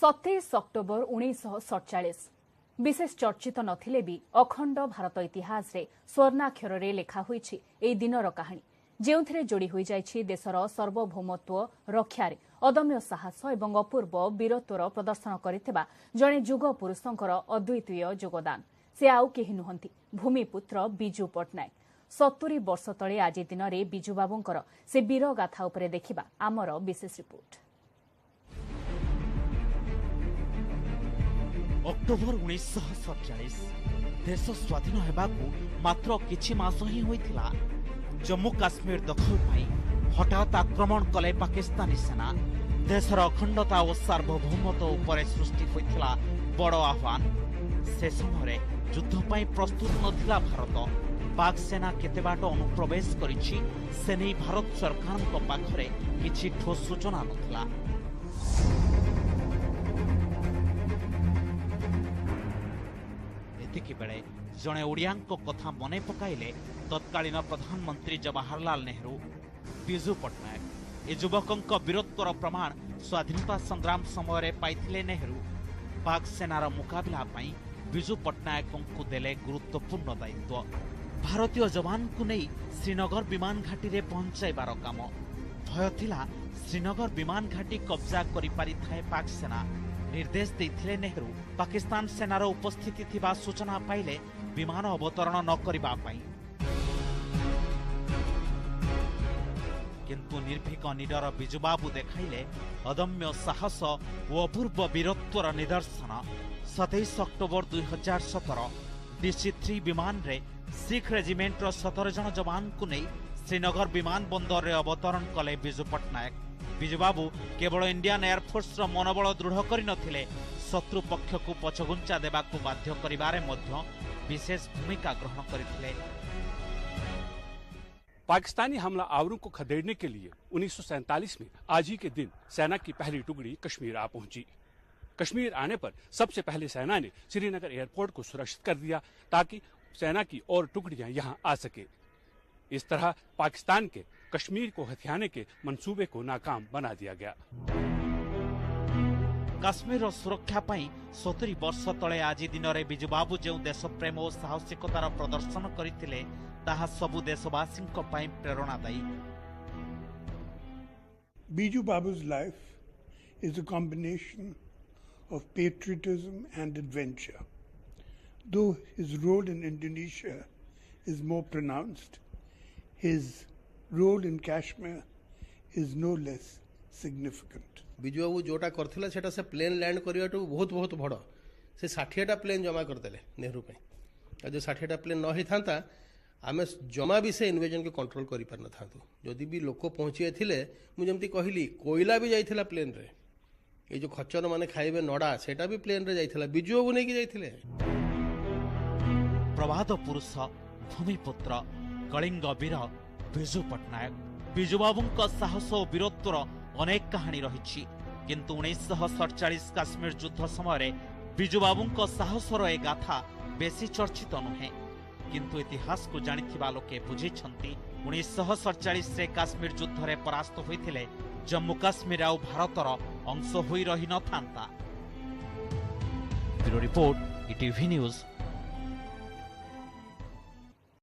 27 October 1947 विशेष चर्चित नथिले भी अखंड भारत इतिहास रे स्वर्णाक्षर रे लेखा होईछि एई दिनर कहानी जेउथिरे जोड़ी होई जाइछि देशर सार्वभौमत्व रक्षारे अदम्य साहस एवं अपूर्व वीरत्वर प्रदर्शन करिथिबा जणे जुग पुरुषंकर अद्वितीय योगदान से आउ केहि नुहंती भूमिपुत्र बिजू पट्टनायक 70 वर्ष तले आज दिन में बिजू बाबूंकर से वीर गाथा उपरे देखिबा आमर विशेष रिपोर्ट। अक्टोबर 1947 देश स्वाधीन हेबाकू मात्र किछि मास ही होइथिला। जम्मू काश्मीर दखल पाई हठात आक्रमण कले पाकिस्तानी सेना देशर अखंडता और सार्वभौमत्व उपरे सृष्टि होइथिला बड़ आह्वान। से समय युद्ध पाई प्रस्तुत नथिला भारत। पाक सेना केते बाट अनुप्रवेश करिछि से नै भारत सरकार को पाखरे किछि ठोस सूचना नथिला। एतिकी बेले जणे ओडियांको कथा मने पकाइले तत्कालीन प्रधानमंत्री जवाहरलाल नेहरू। बिजू पट्टनायक ए युवकंक वीरत्वर प्रमाण स्वाधीनता संग्राम समय पाइथिले नेहरू। पाक सेनार मुकाबला पाई बिजू पट्टनायक देले गुरुत्वपूर्ण दायित्व। भारतीय जवान को नहीं श्रीनगर विमान घाटी रे पहुंचाइबार काम। भय थिला श्रीनगर विमान घाटी कब्जा करि पारि थाए पाक सेना। निर्देश देथिले नेहरू पाकिस्तान सेनार उपस्थिति थिबा सूचना पाइले विमान अवतरण न करिबा पाई। किंतु निर्भीक निडर बिजुबाबू देखाइले अदम्य साहस और अपूर्व वीरत्वर निदर्शन। 27 अक्टोबर 2017 DC-3 विमान रे सिख रेजिमेंटर 17 जन जवान को नहीं श्रीनगर विमान बंदर रे अवतरण कले बिजू पट्टनायक। बिजुबाबू केवल इंडियन एयरफोर्स रो मनोबल दृढ़ करि नथिले, शत्रु पक्ष को पछगुंचा देबाकू बाध्य करिबारे मध्य विशेष भूमिका ग्रहण करथिले। पाकिस्तानी हमला आवरों को खदेड़ने के लिए 1947 में आज ही के दिन सेना की पहली टुकड़ी कश्मीर आ पहुंची। कश्मीर आने पर सबसे पहले सेना ने श्रीनगर एयरपोर्ट को सुरक्षित कर दिया ताकि सेना की और टुकड़ियां यहां आ सके। इस तरह पाकिस्तान के कश्मीर को हथियाने के मंसूबे को नाकाम बना दिया गया। काश्मीर सुरक्षा पाई 70 वर्ष तले आज दिन में बिजुबाबू जो देशप्रेम और साहसिकतार प्रदर्शन करथिले ताहा सबु देशवासी प्रेरणादायी। Biju Babu's life is a combination of patriotism and adventure. Though his role in Indonesia is more pronounced, his role in Kashmir is no less significant. Biju बाबू जोटा करथिला सेटा से प्लेन लैंड करियाटू बहुत बड़ से 60टा प्लेन जमा करदेले नेहरू पे। जो 60टा प्लेन न ही थांता आमे जमा भी से इन्वेजन के कंट्रोल करि पार न थांतु। जदि भी लोक पहुंची थिले मु जेमती कहली कोयला भी जाइथिला प्लेन रे। ए जो खच्चर माने खाइबे नडा सेटा भी प्लेन रे जाइथिला। बिजू बाबू नै कि जाइथिले। प्रभात पुरुष भूमिपुत्र कलिंग वीर बिजू पट्टनायक। बिजुबाबूंक साहस और वीरत्वर अनेक कहानी रही, किंतु 1947 काश्मीर युद्ध समय बिजुबाबूंक साहसर ए गाथा बेसी चर्चित नुहे। किंतु इतिहास को जानिथिबा लोके बुझिछंती 1947 रे काश्मीर युद्ध रे परास्त होइथिले जम्मू काश्मीर आ भारतर अंश होई रही न थांता। Bureau report, ETV news.